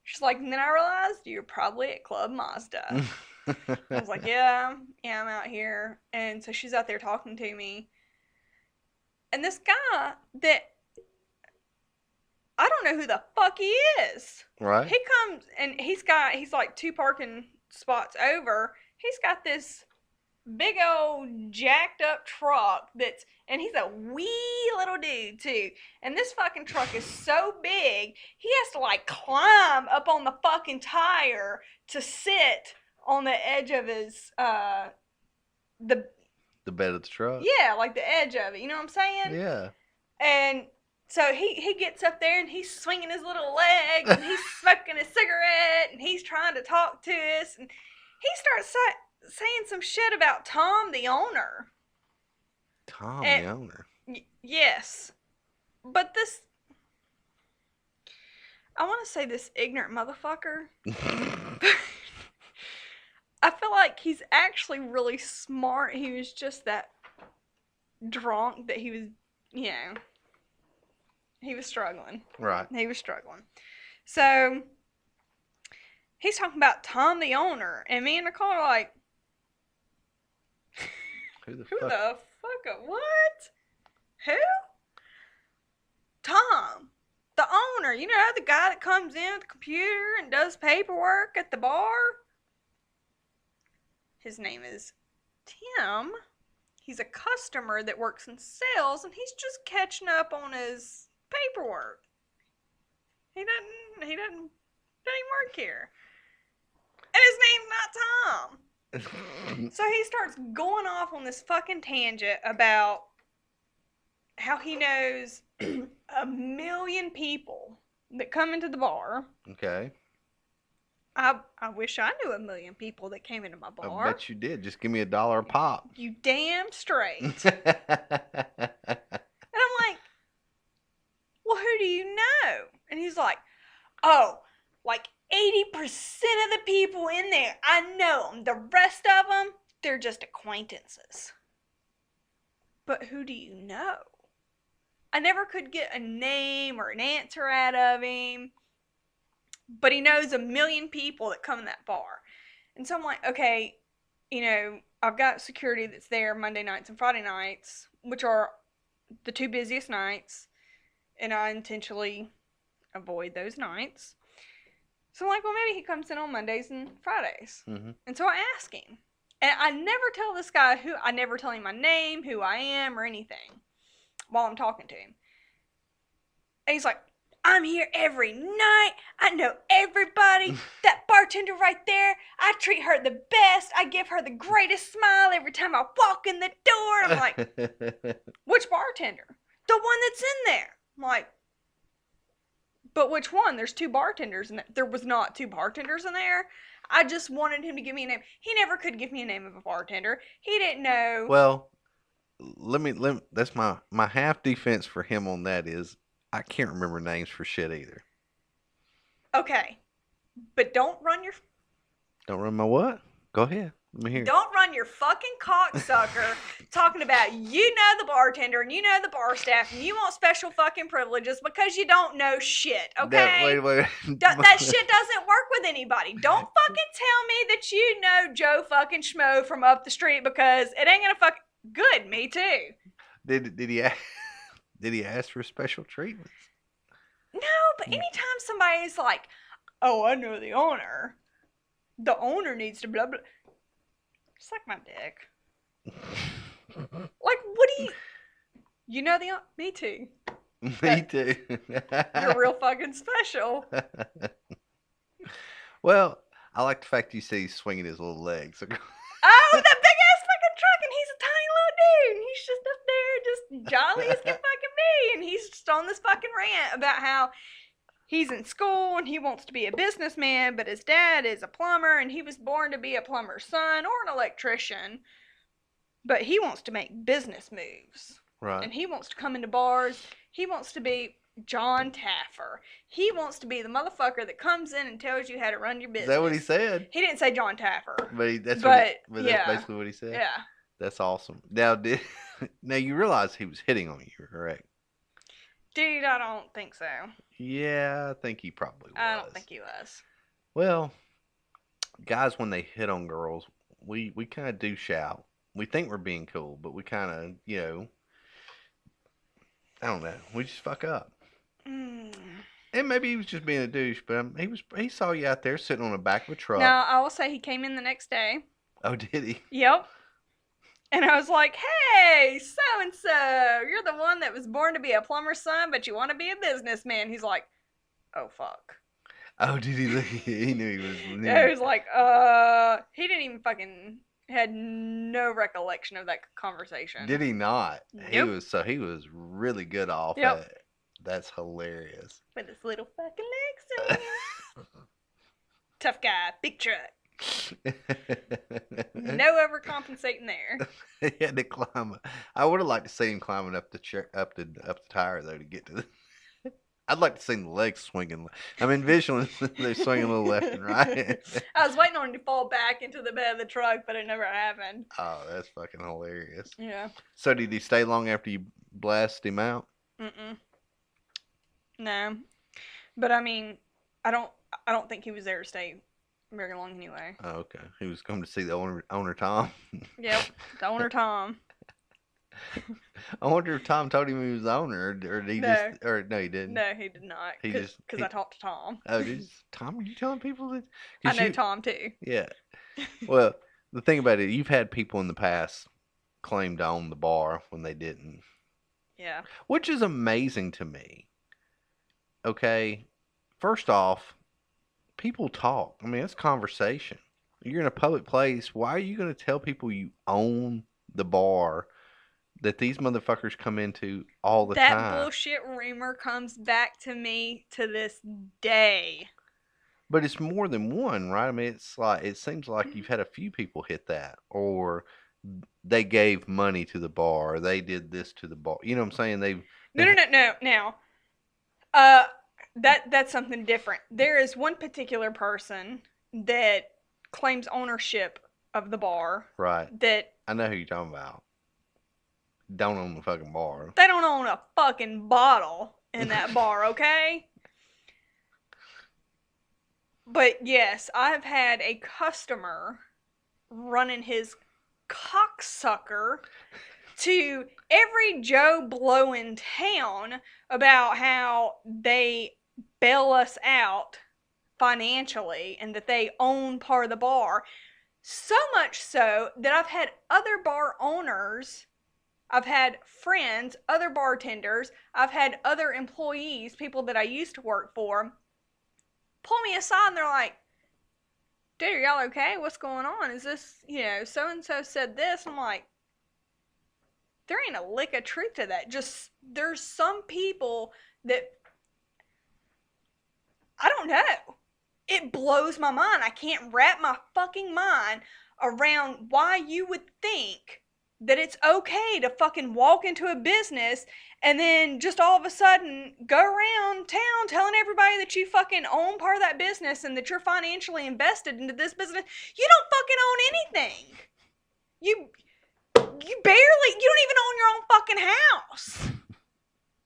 She's like, and then I realized you're probably at Club Mazda. I was like, yeah, I'm out here. And so she's out there talking to me. And this guy that I don't know who the fuck he is. Right. He comes and he's like 2 parking spots over. He's got this big old jacked up truck and he's a wee little dude too. And this fucking truck is so big, he has to like climb up on the fucking tire to sit on the edge of his the bed of the truck. Yeah, like the edge of it. You know what I'm saying? Yeah. And so he gets up there and he's swinging his little legs and he's smoking a cigarette and he's trying to talk to us, and he starts saying some shit about Tom, the owner. Tom, the owner. Yes. But I want to say this ignorant motherfucker. I feel like he's actually really smart. He was just that drunk that he was, he was struggling. Right. He was struggling. So, he's talking about Tom the owner, and me and Nicole are like, Who the who fuck? the fuck? What? Who? Tom, the owner. You know, the guy that comes in with the computer and does paperwork at the bar? His name is Tim. He's a customer that works in sales, and he's just catching up on his paperwork. He doesn't work here. And his name's not Tom. So he starts going off on this fucking tangent about how he knows 1 million people that come into the bar. Okay. I wish I knew 1 million people that came into my bar. I bet you did. Just give me $1 a pop. You damn straight. And I'm like, well, who do you know? And he's like, oh, like 80% of the people in there, I know them. The rest of them, they're just acquaintances. But who do you know? I never could get a name or an answer out of him. But he knows 1 million people that come in that bar. And so I'm like, okay, I've got security that's there Monday nights and Friday nights, which are the 2 busiest nights. And I intentionally avoid those nights. So I'm like, well, maybe he comes in on Mondays and Fridays. Mm-hmm. And so I ask him. And I never tell this guy I never tell him my name, who I am, or anything while I'm talking to him. And he's like, I'm here every night. I know everybody. That bartender right there, I treat her the best. I give her the greatest smile every time I walk in the door. I'm like, which bartender? The one that's in there. I'm like, but which one? There's 2 bartenders in there. There was not 2 bartenders in there. I just wanted him to give me a name. He never could give me a name of a bartender. He didn't know. Well, That's my half defense for him on that is I can't remember names for shit either. Okay, but don't run your Don't remember my what? Go ahead. Let me hear. Don't run your fucking cocksucker talking about you know the bartender and you know the bar staff and you want special fucking privileges because you don't know shit, okay? Wait. That shit doesn't work with anybody. Don't fucking tell me that you know Joe fucking Schmo from up the street because it ain't gonna fuck. Good, me too. Did he ask for special treatments? No, but anytime somebody's like, oh, I know the owner needs to blah blah. Suck my dick. Like, what do you know the me too. Me too. You're real fucking special. Well, I like the fact you say he's swinging his little legs. Oh, that big ass fucking truck, and he's a tiny little dude. And he's just up there, just jolly as can fucking be. And he's just on this fucking rant about how he's in school and he wants to be a businessman, but his dad is a plumber and he was born to be a plumber's son or an electrician. But he wants to make business moves. Right. And he wants to come into bars. He wants to be John Taffer. He wants to be the motherfucker that comes in and tells you how to run your business. Is that what he said? He didn't say John Taffer. But that's yeah. basically what he said? Yeah. That's awesome. Now, now you realize he was hitting on you, correct? Dude, I don't think so. Yeah, I think he probably was. I don't think he was. Well, guys, when they hit on girls, we kind of do shout. We think we're being cool, but we kind of, I don't know. We just fuck up. Mm. And maybe he was just being a douche, but he saw you out there sitting on the back of a truck. Now, I will say he came in the next day. Oh, did he? Yep. And I was like, hey, so-and-so, you're the one that was born to be a plumber's son, but you want to be a businessman. He's like, oh, fuck. Oh, did he? He knew he was. Yeah, he was like, he didn't even fucking, had no recollection of that conversation. Did he not? Nope. He was really good off Yep. it. That's hilarious. With his little fucking legs. Tough guy, big truck. No overcompensating there. He had to climb. I would have liked to see him climbing up the tire though to get to the. I'd like to see the legs swinging. I'm envisioning they're swinging a little left and right. I was waiting on him to fall back into the bed of the truck, but it never happened. Oh, that's fucking hilarious. Yeah. So did he stay long after you blasted him out? Mm-mm. No. But I mean, I don't think he was there to stay very long anyway. Oh, okay. He was coming to see the owner Tom. Yep. The owner Tom. I wonder if Tom told him he was the owner, or did he No. just, or no, he didn't. No, he did not. Because I talked to Tom. Oh, Tom? Are you telling people that? I know Tom too. Yeah. Well, the thing about it, you've had people in the past claim to own the bar when they didn't. Yeah. Which is amazing to me. Okay, first off, people talk. I mean, it's conversation. You're in a public place. Why are you going to tell people you own the bar that these motherfuckers come into all the time? That bullshit rumor comes back to me to this day. But it's more than one, right? I mean, it seems like you've had a few people hit that, or they gave money to the bar, or they did this to the bar. You know what I'm saying? No. Now, that's something different. There is one particular person that claims ownership of the bar. Right. That I know who you're talking about. Don't own the fucking bar. They don't own a fucking bottle in that bar, okay? But yes, I've had a customer running his cocksucker to every Joe Blow in town about how they bail us out financially and that they own part of the bar. So much so that I've had other bar owners, I've had friends, other bartenders, I've had other employees, people that I used to work for, pull me aside and they're like, dude, are y'all okay? What's going on? Is this, so-and-so said this? I'm like, there ain't a lick of truth to that. Just, there's some people that, I don't know. It blows my mind. I can't wrap my fucking mind around why you would think that it's okay to fucking walk into a business and then just all of a sudden go around town telling everybody that you fucking own part of that business and that you're financially invested into this business. You don't fucking own anything. You don't even own your own fucking house.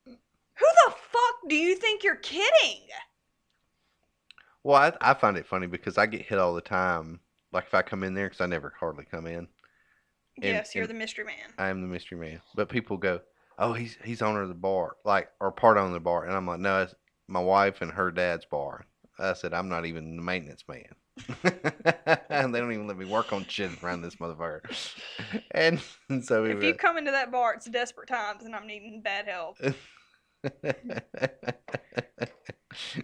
Who the fuck do you think you're kidding? Well, I find it funny because I get hit all the time. Like if I come in there, because I never hardly come in. Yes, you're the mystery man. I am the mystery man. But people go, "Oh, he's owner of the bar, like or part owner of the bar," and I'm like, "No, it's my wife and her dad's bar." I said, "I'm not even the maintenance man." And they don't even let me work on shit around this motherfucker. And so if you come into that bar, it's desperate times, and I'm needing bad help.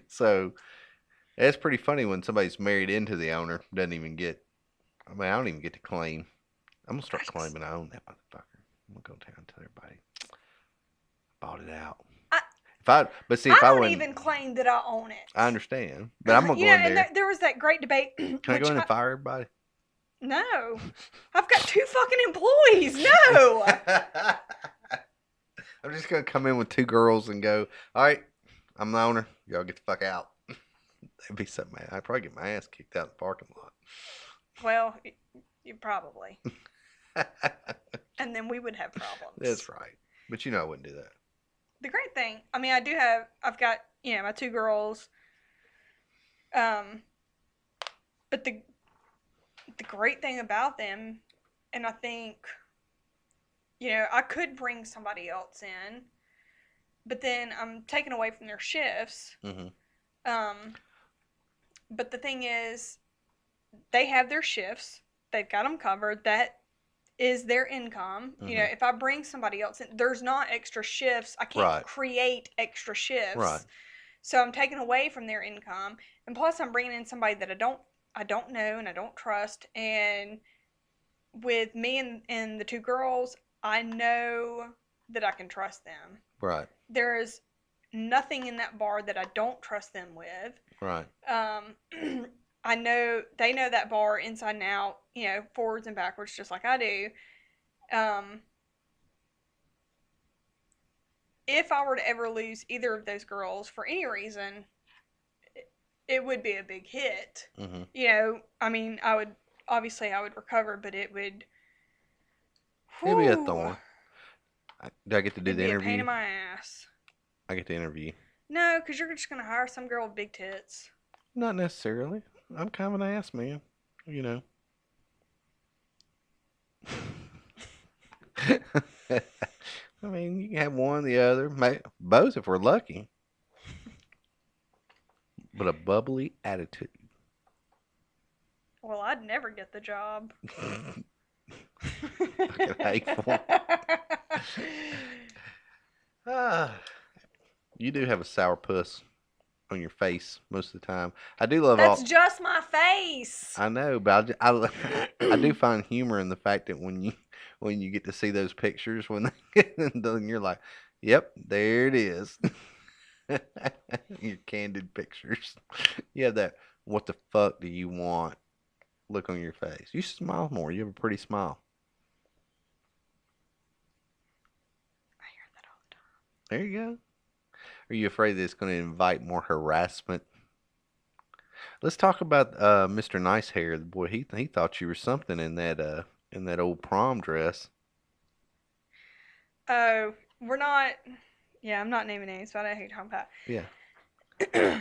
So it's pretty funny when somebody's married into the owner, doesn't even get. I mean, I don't even get to claim. I'm gonna start claiming I own that motherfucker. I'm gonna go down and tell everybody bought it out. I don't even claim that I own it. I understand, but I'm gonna go in there. And there was that great debate. Can I go in and fire everybody? No, I've got 2 fucking employees. No. I'm just gonna come in with 2 girls and go. All right, I'm the owner. Y'all get the fuck out. That'd be something. I'd probably get my ass kicked out in the parking lot. Well, you probably. And then we would have problems. That's right. But I wouldn't do that. The great thing, I mean, I've got, my 2 girls. But the great thing about them, and I think, I could bring somebody else in, but then I'm taking away from their shifts. Mm-hmm. But the thing is, they have their shifts. They've got them covered. That is their income. Mm-hmm. If I bring somebody else in, there's not extra shifts. I can't create extra shifts. Right. So I'm taking away from their income, and plus I'm bringing in somebody that I don't know and I don't trust. And with me and the 2 girls, I know that I can trust them. Right. There is nothing in that bar that I don't trust them with. Right. I know they know that bar inside and out, forwards and backwards, just like I do. If I were to ever lose either of those girls for any reason, it would be a big hit. Mm-hmm. I mean, I would recover, but it would. It'd be a thorn. Do I get to do the interview? It'd be a pain in my ass. I get to interview. No, because you're just gonna hire some girl with big tits. Not necessarily. I'm kind of an ass man, I mean, you can have one or the other, both if we're lucky. But a bubbly attitude. Well, I'd never get the job. Fucking hateful. You do have a sour puss on your face most of the time. I do love That's just my face. I know, but I do find humor in the fact that when you get to see those pictures when then you're like, yep, there it is. Your candid pictures. You have that what the fuck do you want look on your face. You smile more. You have a pretty smile. I hear that all the time. There you go. Are you afraid that it's going to invite more harassment? Let's talk about Mr. Nice Hair. The boy, he thought you were something in that old prom dress. Oh, we're not. Yeah, I'm not naming names, but I know who you're talking about. Yeah.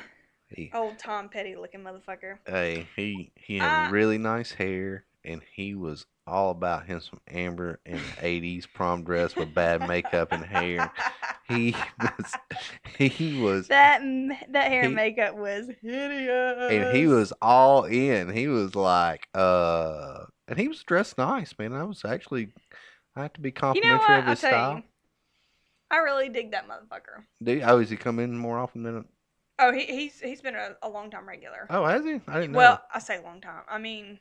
Old Tom Petty looking motherfucker. Hey, he had really nice hair, and he was all about him some Amber in the 80s prom dress with bad makeup and hair. He was that hair and makeup was hideous. And he was all in. He was like, and he was dressed nice, man. I have to be complimentary of his style. You, I really dig that motherfucker. Do you? Oh, has he come in more often than? Oh, he's been a long time regular. Oh, has he? I didn't know. Well, I say long time. I mean,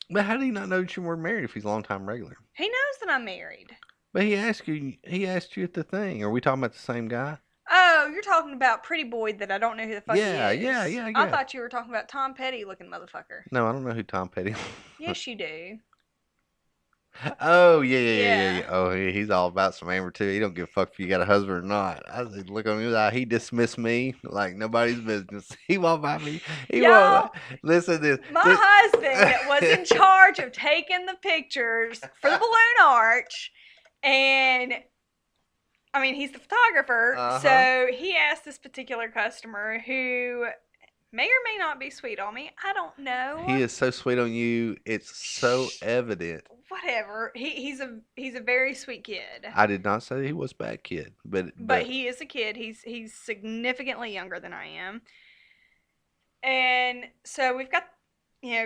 But how did he not know that you were married if he's a long time regular? He knows that I'm married. But he asked you at the thing. Are we talking about the same guy? Oh, you're talking about Pretty Boy that I don't know who the fuck he is. Yeah. I thought you were talking about Tom Petty looking motherfucker. No, I don't know who Tom Petty is. Yes, you do. Oh yeah, yeah, yeah, yeah, Yeah. yeah. Oh, he's all about some Amber too. He don't give a fuck if you got a husband or not. I said, look on his eye. He dismissed me like nobody's business. He won't buy me. He won't. Y'all, Listen to my this. husband was in charge of taking the pictures for the balloon arch, and I mean, he's the photographer, Uh-huh. so he asked this particular customer who may or may not be sweet on me. I don't know. He is so sweet on you. It's so evident. Whatever. He's a very sweet kid. I did not say he was a bad kid, But but he is a kid. He's significantly younger than I am. And so we've got,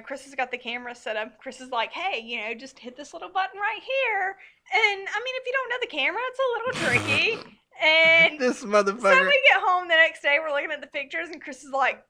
Chris has got the camera set up. Chris is like, hey, just hit this little button right here. And I mean, if you don't know the camera, it's a little tricky. And this so motherfucker. we get home the next day, we're looking at the pictures, and Chris is like,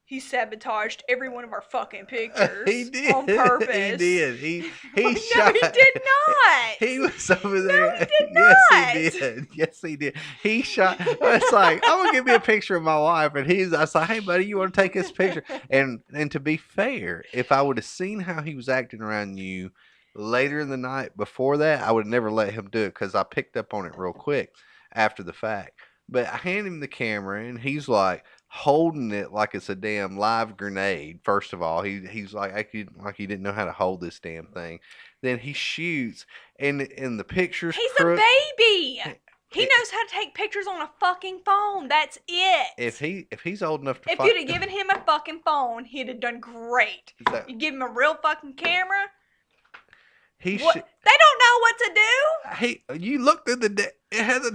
he sabotaged every one of our fucking pictures. He did. On purpose. He did. He No, shot. he did not. He was over there. he did Yes, not. he did. Yes, he did. He shot. It's like, I'm gonna give me a picture of my wife, and I was like, hey, buddy, you want to take this picture? And to be fair, if I would have seen how he was acting around you later in the night before that, I would have never let him do it because I picked up on it real quick after the fact. But I hand him the camera, and he's like holding it like it's a damn live grenade. First of all, he's like he didn't know how to hold this damn thing. Then he shoots, and the picture's He's crook. a baby. He knows how to take pictures on a fucking phone. That's it. If he's old enough to If you'd have given him a fucking phone, he'd have done great. You give him a real fucking camera. They don't know what to do. You looked at it has a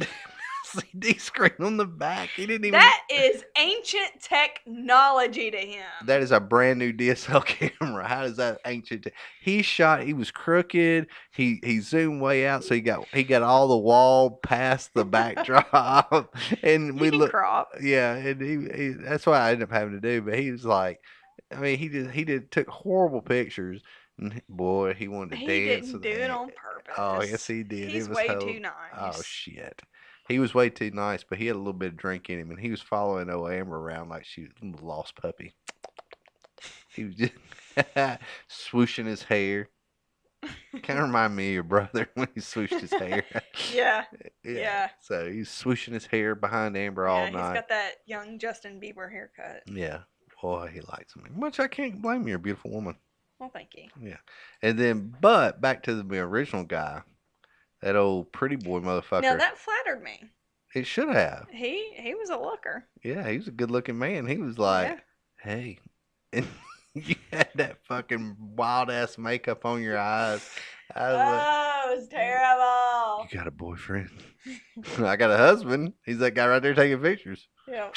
LCD screen on the back. He didn't even. That is ancient technology to him. That is a brand new DSL camera. How is that ancient? He shot. He was crooked. He zoomed way out, so he got all the wall past the backdrop, and we look. Crop. Yeah, and he that's what I ended up having to do. But he was like, I mean, he took horrible pictures. And boy, he wanted to dance. He didn't do it on purpose. Oh, yes, he did. He's way too nice. Oh shit. He was way too nice, but he had a little bit of drink in him, and he was following old Amber around like she was a lost puppy. He was just swooshing his hair. Kind of remind me of your brother when he swooshed his hair. Yeah. So he's swooshing his hair behind Amber all night. He's got that young Justin Bieber haircut. Yeah. Boy, he likes him. Which I can't blame you, you're a beautiful woman. Well, thank you. Yeah. And then, but back to the original guy. That old pretty boy motherfucker. Now that flattered me. It should have. He was a looker. Yeah, he was a good looking man. He was like, hey. And you had that fucking wild ass makeup on your eyes. I was it was terrible. You got a boyfriend? I got a husband. He's that guy right there taking pictures. Yeah.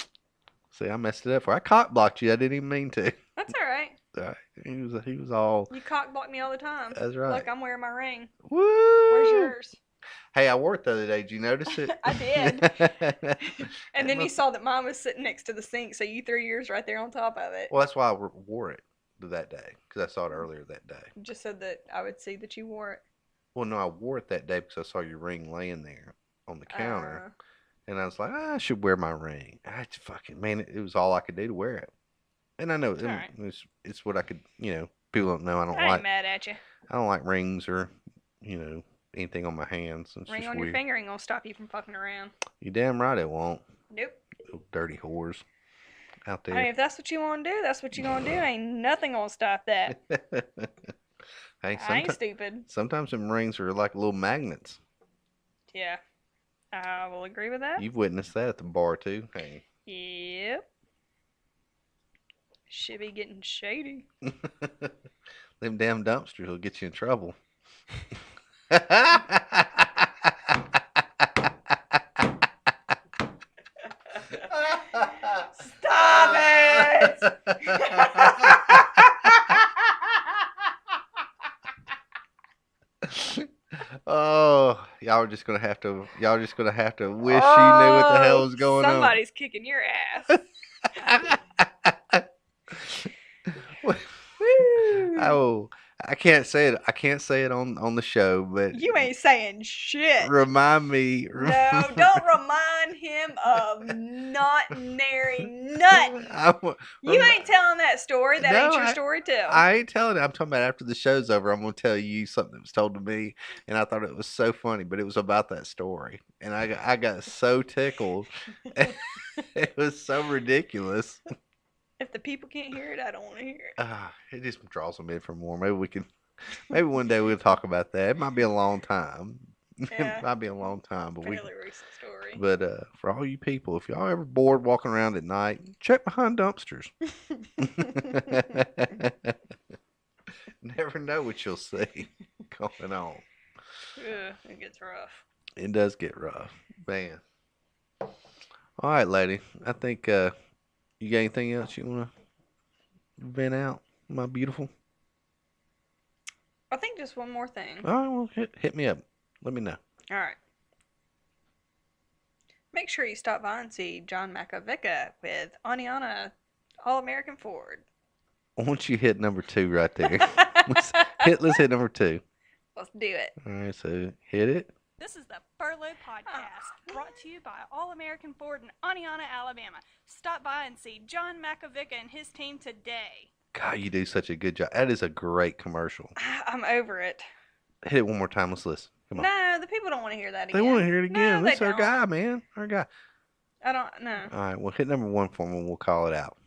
See, I messed it up. I cock blocked you. I didn't even mean to. That's all right. He was all. You cock block me all the time. That's right. Look, I'm wearing my ring. Woo! Where's yours? Hey, I wore it the other day. Did you notice it? I did. And then you saw that mine was sitting next to the sink, so you threw yours right there on top of it. Well, that's why I wore it that day, because I saw it earlier that day. You just said that I would see that you wore it. Well, no, I wore it that day because I saw your ring laying there on the counter. And I was like, I should wear my ring. I just fucking, man, it was all I could do to wear it. And I know it's what I could, people don't know. I ain't mad at you. I don't like rings or, anything on my hands. It's ring just on weird. your finger ain't gonna stop you from fucking around. You damn right it won't. Nope. Those dirty whores out there. I mean, if that's what you want to do, that's what you gonna do. Ain't nothing gonna stop that. Hey, I ain't stupid. Sometimes them rings are like little magnets. Yeah, I will agree with that. You've witnessed that at the bar too. Hey. Yep. Should be getting shady. Them damn dumpsters will get you in trouble. Stop it! Oh, y'all are just gonna have to wish you knew what the hell was going Somebody's kicking your ass. on. I can't say it. I can't say it on the show, but You ain't saying shit. remind me. No, don't remind him of not nary nothing. You ain't telling that story. That ain't your story too. I ain't telling it. I'm talking about after the show's over. I'm gonna tell you something that was told to me, and I thought it was so funny, but it was about that story, and I got so tickled. It was so ridiculous. If the people can't hear it, I don't want to hear it. It just draws them in for more. Maybe one day we'll talk about that. It might be a long time. Yeah. It might be a long time, but Fairly recent story. But for all you people, if y'all ever bored walking around at night, check behind dumpsters. Never know what you'll see going on. Yeah, it gets rough. It does get rough, man. All right, lady. I think you got anything else you want to vent out, my beautiful? I think just one more thing. All right, well, hit me up. Let me know. All right. Make sure you stop by and see John Makovica with Aniana All-American Ford. Why don't you hit number 2 right there? Let's hit number 2. Let's do it. All right, so hit it. This is the Furlough Podcast, brought to you by All-American Ford in Aniana, Alabama. Stop by and see John Makovica and his team today. God, you do such a good job. That is a great commercial. I'm over it. Hit it one more time. Let's listen. Come on. No, the people don't want to hear that again. They want to hear it again. No, That's our guy, man. Our guy. I don't know. All right, well, hit number 1 for me and we'll call it out.